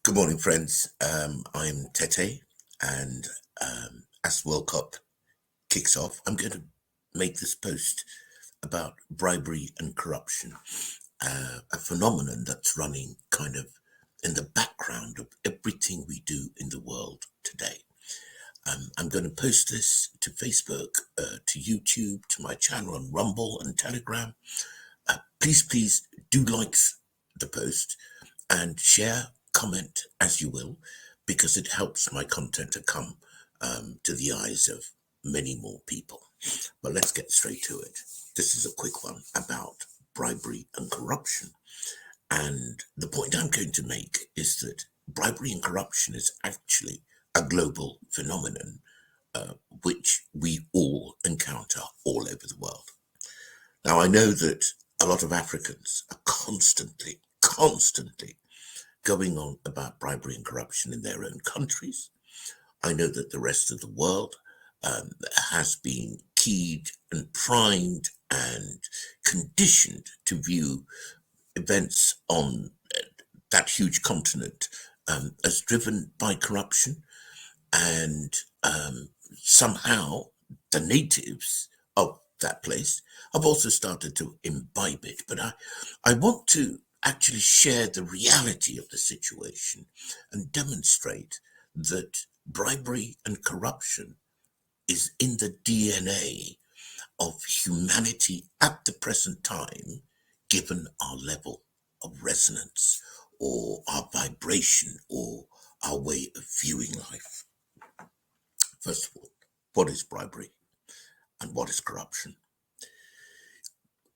Good morning, friends. I'm Tete, and as World Cup kicks off, I'm going to make this post about bribery and corruption, a phenomenon that's running kind of in the background of everything we do in the world today. I'm going to post this to Facebook, to YouTube, to my channel on Rumble and Telegram. Please do like the post and share, comment as you will, because it helps my content to come to the eyes of many more people. But let's get straight to it. This is a quick one about bribery and corruption. And the point I'm going to make is that bribery and corruption is actually a global phenomenon which we all encounter all over the world. Now, I know that a lot of Africans are constantly going on about bribery and corruption in their own countries. I know that the rest of the world has been keyed and primed and conditioned to view events on that huge continent as driven by corruption, and somehow the natives of that place have also started to imbibe it. But I want to actually share the reality of the situation and demonstrate that bribery and corruption is in the DNA of humanity at the present time, given our level of resonance or our vibration or our way of viewing life. First of all, what is bribery and what is corruption?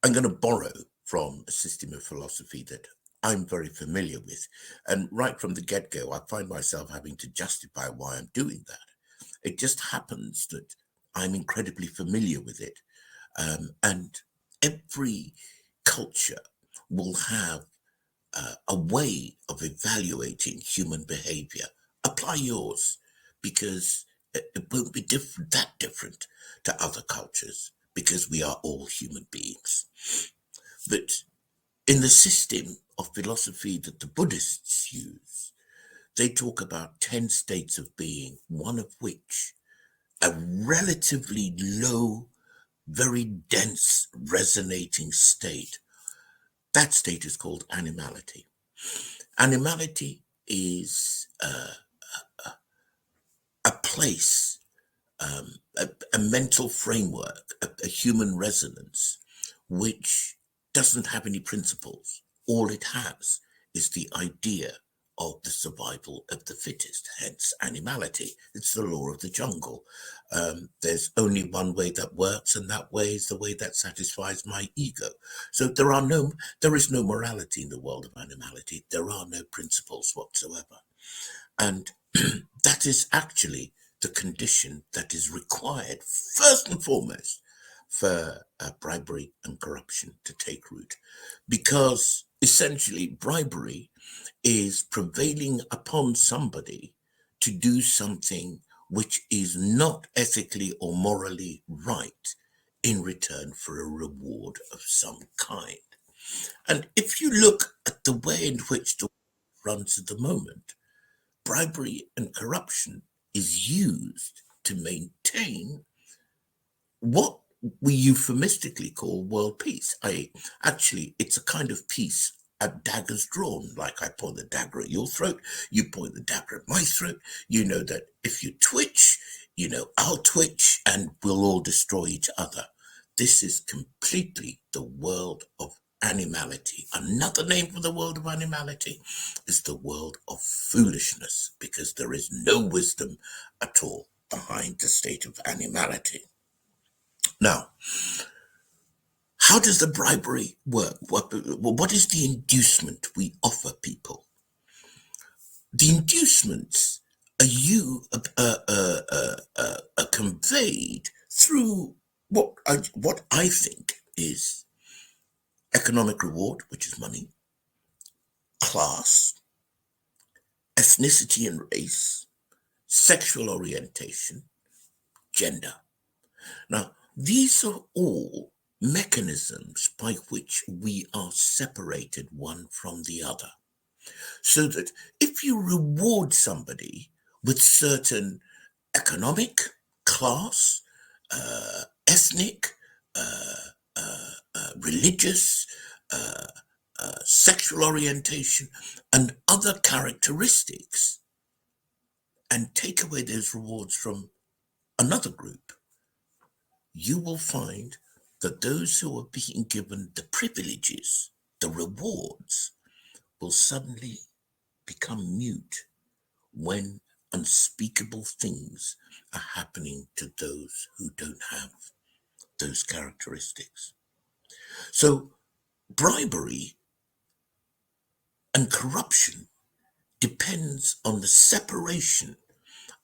I'm going to borrow from a system of philosophy that I'm very familiar with. And right from the get-go, I find myself having to justify why I'm doing that. It just happens that I'm incredibly familiar with it. And every culture will have a way of evaluating human behavior. Apply yours, because it won't be that different to other cultures, because we are all human beings. But in the system of philosophy that the Buddhists use, they talk about 10 states of being, one of which, a relatively low, very dense, resonating state. That state is called animality. Animality is a place, a mental framework, a human resonance, which doesn't have any principles. All it has is the idea of the survival of the fittest, hence animality. It's the law of the jungle. There's only one way that works, and that way is the way that satisfies my ego. So there is no morality in the world of animality. There are no principles whatsoever. And that is actually the condition that is required, first and foremost, for bribery and corruption to take root. Because essentially, bribery is prevailing upon somebody to do something which is not ethically or morally right in return for a reward of some kind. And if you look at the way in which the world runs at the moment, bribery and corruption is used to maintain what we euphemistically call world peace. Actually, it's a kind of peace at daggers drawn. Like I point the dagger at your throat, you point the dagger at my throat. You know that if you twitch, I'll twitch and we'll all destroy each other. This is completely the world of animality. Another name for the world of animality is the world of foolishness, because there is no wisdom at all behind the state of animality. Now, how does the bribery work? What is the inducement we offer people? The inducements are conveyed through what I think is economic reward, which is money, class, ethnicity and race, sexual orientation, gender. Now, these are all mechanisms by which we are separated one from the other. So that if if you reward somebody with certain economic, class, ethnic, religious, sexual orientation, and other characteristics, and take away those rewards from another group, you will find that those who are being given the privileges, the rewards, will suddenly become mute when unspeakable things are happening to those who don't have those characteristics. So bribery and corruption depends on the separation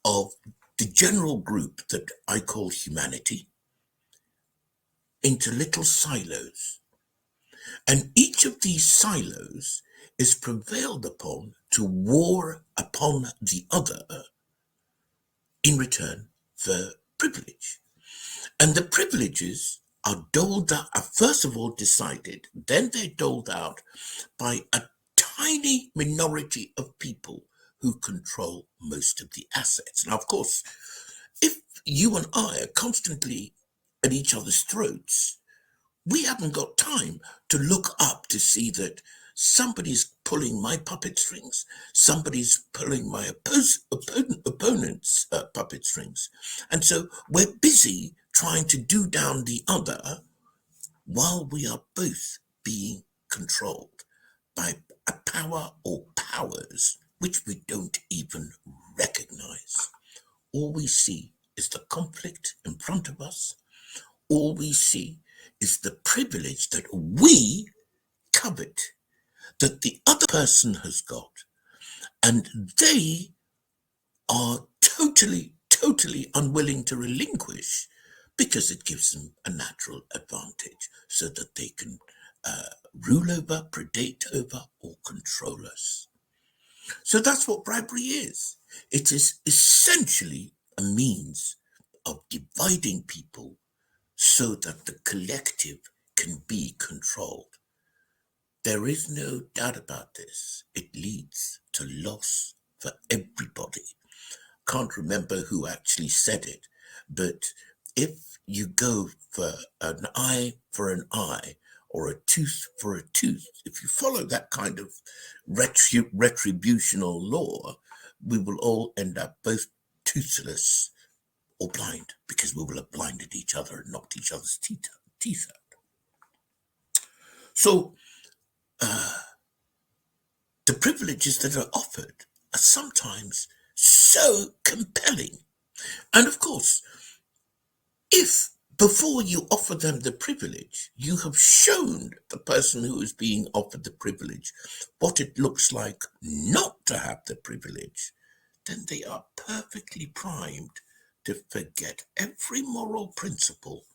of the general group that I call humanity into little silos. And each of these silos is prevailed upon to war upon the other in return for privilege. And the privileges are doled out, are first of all decided, then they're doled out by a tiny minority of people who control most of the assets. Now, of course, if you and I are constantly at each other's throats, we haven't got time to look up to see that somebody's pulling my puppet strings, somebody's pulling my opponent's puppet strings. And so we're busy trying to do down the other while we are both being controlled by a power or powers which we don't even recognize. All we see is the conflict in front of us. All we see is the privilege that we covet, that the other person has got, and they are totally unwilling to relinquish because it gives them a natural advantage so that they can rule over, predate over, or control us. So that's what bribery is. It is essentially a means of dividing people so that the collective can be controlled. There is no doubt about this. It leads to loss for everybody. Can't remember who actually said it, but if you go for an eye for an eye or a tooth for a tooth, if you follow that kind of retributional law, we will all end up both toothless or blind because we will have blinded each other and knocked each other's teeth out. So the privileges that are offered are sometimes so compelling. And of course, if before you offer them the privilege, you have shown the person who is being offered the privilege what it looks like not to have the privilege, then they are perfectly primed to forget every moral principle,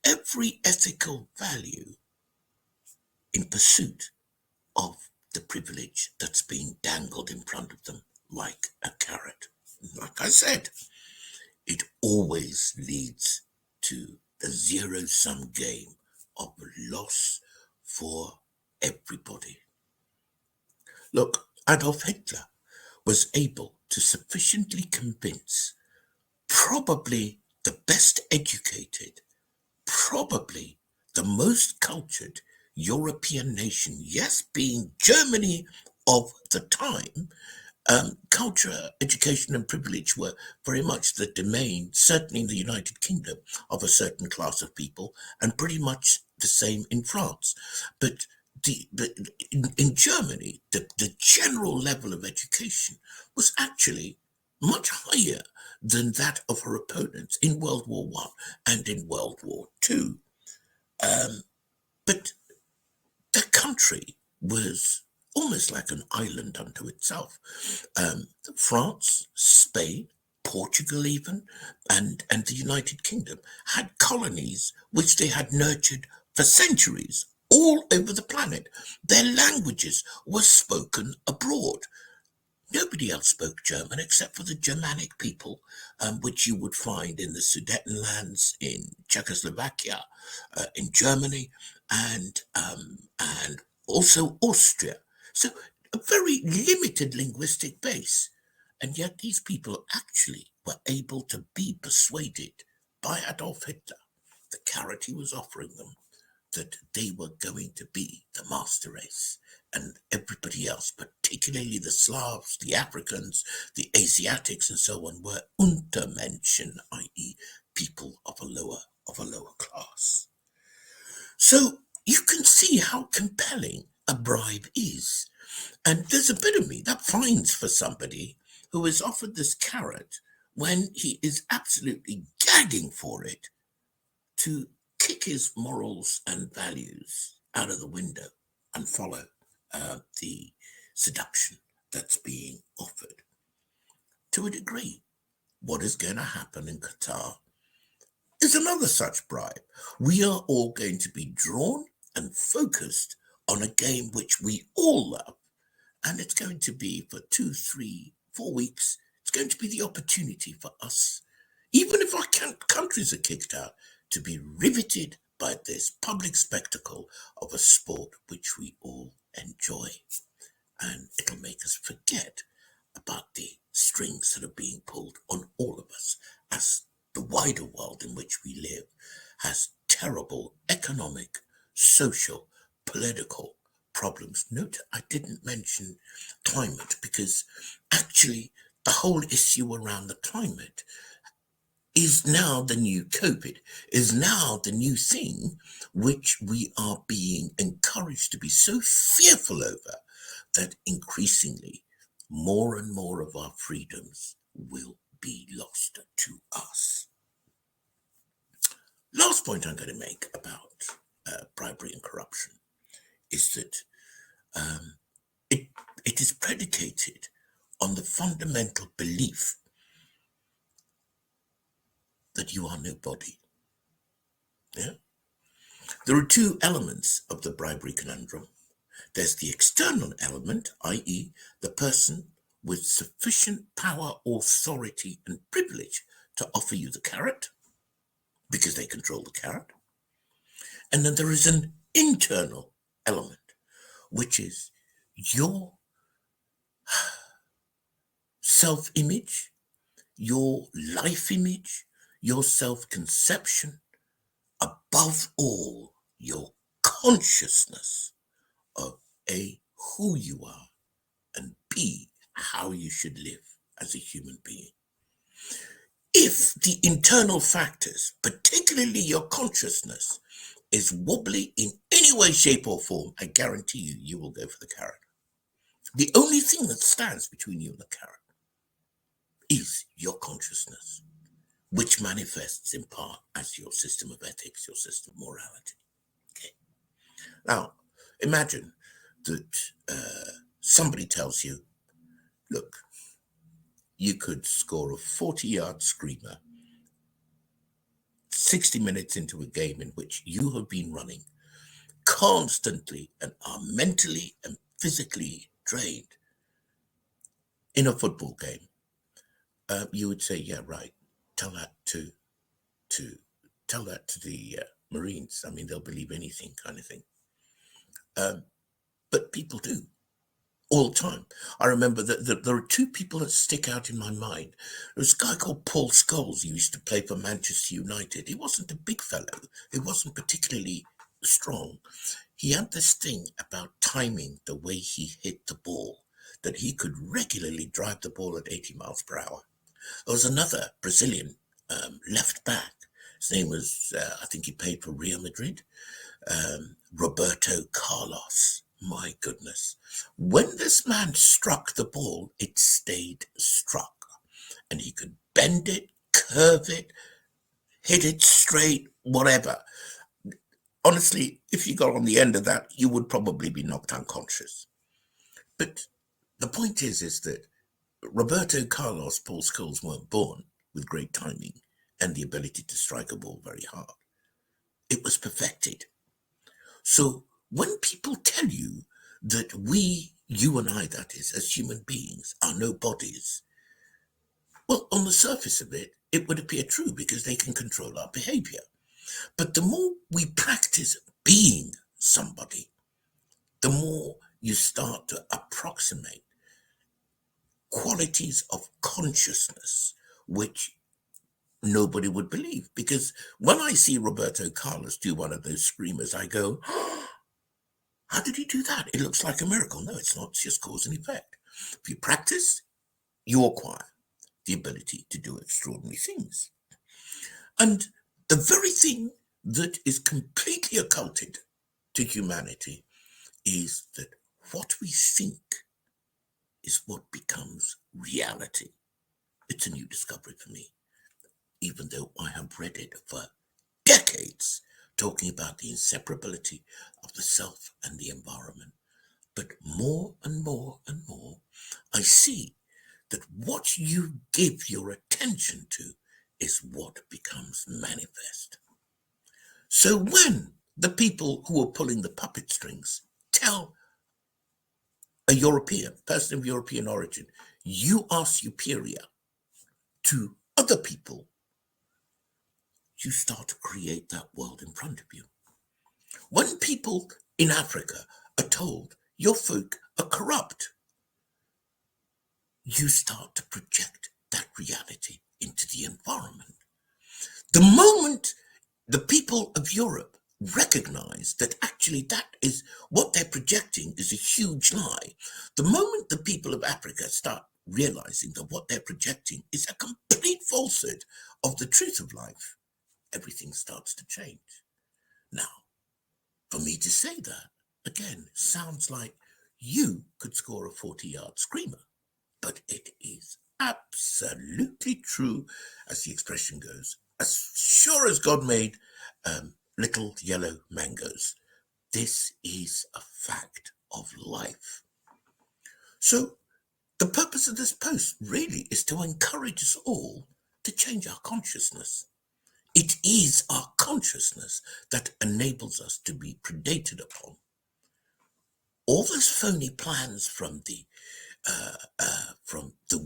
every ethical value in pursuit of the privilege that's being dangled in front of them like a carrot. Like I said, it always leads to the zero-sum game of loss for everybody. Look, Adolf Hitler was able to sufficiently convince probably the best educated, probably the most cultured European nation, yes, being Germany of the time. Culture, education, and privilege were very much the domain, certainly in the United Kingdom, of a certain class of people, and pretty much the same in France. But in Germany, the general level of education was actually much higher than that of her opponents in World War One and in World War Two. But the country was almost like an island unto itself. France, Spain, Portugal even, and the United Kingdom had colonies which they had nurtured for centuries all over the planet. Their languages were spoken abroad. Nobody else spoke German except for the Germanic people, which you would find in the Sudetenlands, in Czechoslovakia, in Germany, and also Austria. So a very limited linguistic base. And yet these people actually were able to be persuaded by Adolf Hitler, the carrot he was offering them, that they were going to be the master race, and everybody else, particularly the Slavs, the Africans, the Asiatics, and so on, were Untermenschen, i.e., people of a lower class. So you can see how compelling a bribe is. And there's a bit of me that finds for somebody who is offered this carrot when he is absolutely gagging for it to kick his morals and values out of the window and follow the seduction that's being offered. To a degree, what is going to happen in Qatar is another such bribe. We are all going to be drawn and focused on a game which we all love, and it's going to be for 2, 3, 4 weeks. It's going to be the opportunity for us, even if our countries are kicked out, to be riveted by this public spectacle of a sport which we all enjoy. And it'll make us forget about the strings that are being pulled on all of us, as the wider world in which we live has terrible economic, social, political problems. Note I didn't mention climate, because actually the whole issue around the climate is now the new COVID, is now the new thing which we are being encouraged to be so fearful over that increasingly more and more of our freedoms will be lost to us. Last point I'm going to make about bribery and corruption is that it is predicated on the fundamental belief that you are nobody. Yeah? There are two elements of the bribery conundrum. There's the external element, i.e., the person with sufficient power, authority, and privilege to offer you the carrot, because they control the carrot. And then there is an internal element, which is your self-image, your life image, your self-conception, above all, your consciousness of A, who you are, and B, how you should live as a human being. If the internal factors, particularly your consciousness, is wobbly in any way, shape, or form, I guarantee you, you will go for the carrot. The only thing that stands between you and the carrot is your consciousness, which manifests in part as your system of ethics, your system of morality. Okay. Now, imagine that somebody tells you, look, you could score a 40-yard screamer 60 minutes into a game in which you have been running constantly and are mentally and physically drained in a football game. You would say, yeah, right. Tell that to the Marines. I mean, they'll believe anything, kind of thing. But people do all the time. I remember that there are two people that stick out in my mind. There's a guy called Paul Scholes. He used to play for Manchester United. He wasn't a big fellow. He wasn't particularly strong. He had this thing about timing the way he hit the ball, that he could regularly drive the ball at 80 miles per hour. There was another Brazilian left back. His name was, I think he played for Real Madrid, Roberto Carlos. My goodness. When this man struck the ball, it stayed struck. And he could bend it, curve it, hit it straight, whatever. Honestly, if you got on the end of that, you would probably be knocked unconscious. But the point is that Roberto Carlos, Paul Scholes weren't born with great timing and the ability to strike a ball very hard. It was perfected. So when people tell you that we, you and I, that is, as human beings, are nobodies, well, on the surface of it, it would appear true because they can control our behavior. But the more we practice being somebody, the more you start to approximate qualities of consciousness which nobody would believe. Because when I see Roberto Carlos do one of those screamers, I go, how did he do that? It looks like a miracle. No, it's not. It's just cause and effect. If you practice, you acquire the ability to do extraordinary things. And the very thing that is completely occulted to humanity is that what we think is what becomes reality. It's a new discovery for me, even though I have read it for decades, talking about the inseparability of the self and the environment. But more and more and more, I see that what you give your attention to is what becomes manifest. So when the people who are pulling the puppet strings tell a European, person of European origin, you are superior to other people, you start to create that world in front of you. When people in Africa are told your folk are corrupt, you start to project that reality into the environment. The moment the people of Europe recognize that actually that is what they're projecting is a huge lie, the moment the people of Africa start realizing that what they're projecting is a complete falsehood of the truth of life, everything starts to change. Now, for me to say that, again, sounds like you could score a 40-yard screamer, but it is absolutely true, as the expression goes. As sure as God made little yellow mangoes, this is a fact of life. So the purpose of this post really is to encourage us all to change our consciousness. It is our consciousness that enables us to be predated upon. All those phony plans from the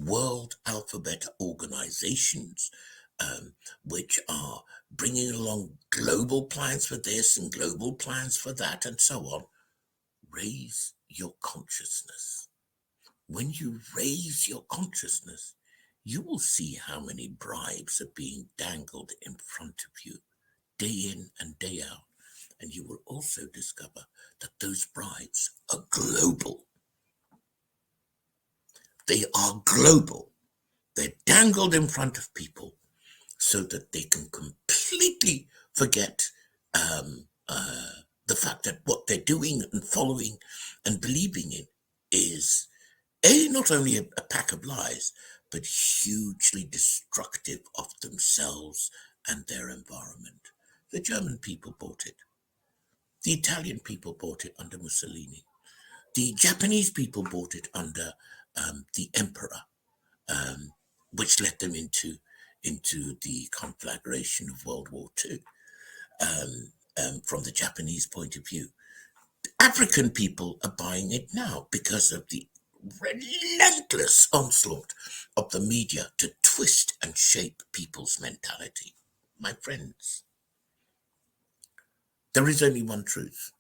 World Alphabet organizations, which are bringing along global plans for this and global plans for that and so on. Raise your consciousness. When you raise your consciousness, you will see how many bribes are being dangled in front of you day in and day out. And you will also discover that those bribes are global. They are global. They're dangled in front of people so that they can completely forget the fact that what they're doing and following and believing in is not only a pack of lies, but hugely destructive of themselves and their environment. The German people bought it. The Italian people bought it under Mussolini. The Japanese people bought it under the emperor, which led them into the conflagration of World War II. From the Japanese point of view, African people are buying it now because of the relentless onslaught of the media to twist and shape people's mentality. My friends, there is only one truth.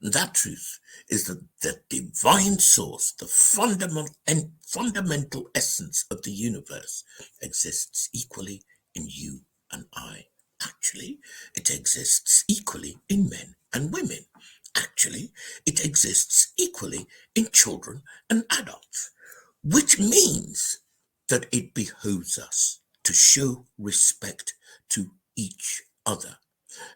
And that truth is that the divine source, the fundamental essence of the universe, exists equally in you and I. Actually, it exists equally in men and women. Actually, it exists equally in children and adults, which means that it behooves us to show respect to each other,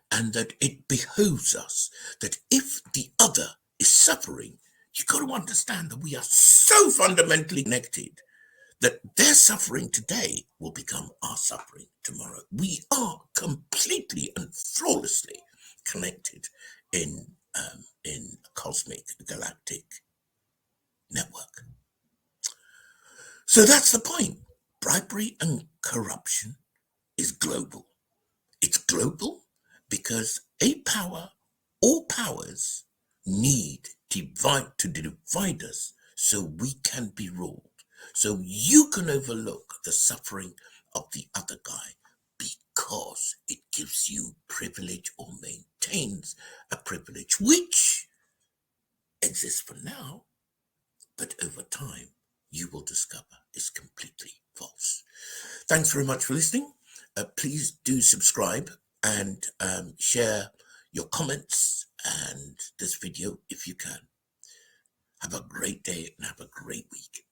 and that it behooves us that if the other is suffering, you've got to understand that we are so fundamentally connected that their suffering today will become our suffering tomorrow. We are completely and flawlessly connected in a cosmic galactic network. So that's the point. Bribery and corruption is global. It's global because all powers need to divide us so we can be ruled. So you can overlook the suffering of the other guy because it gives you privilege or maintains a privilege which exists for now, but over time you will discover is completely false. Thanks very much for listening. Please do subscribe and share your comments and this video if you can. Have a great day and have a great week.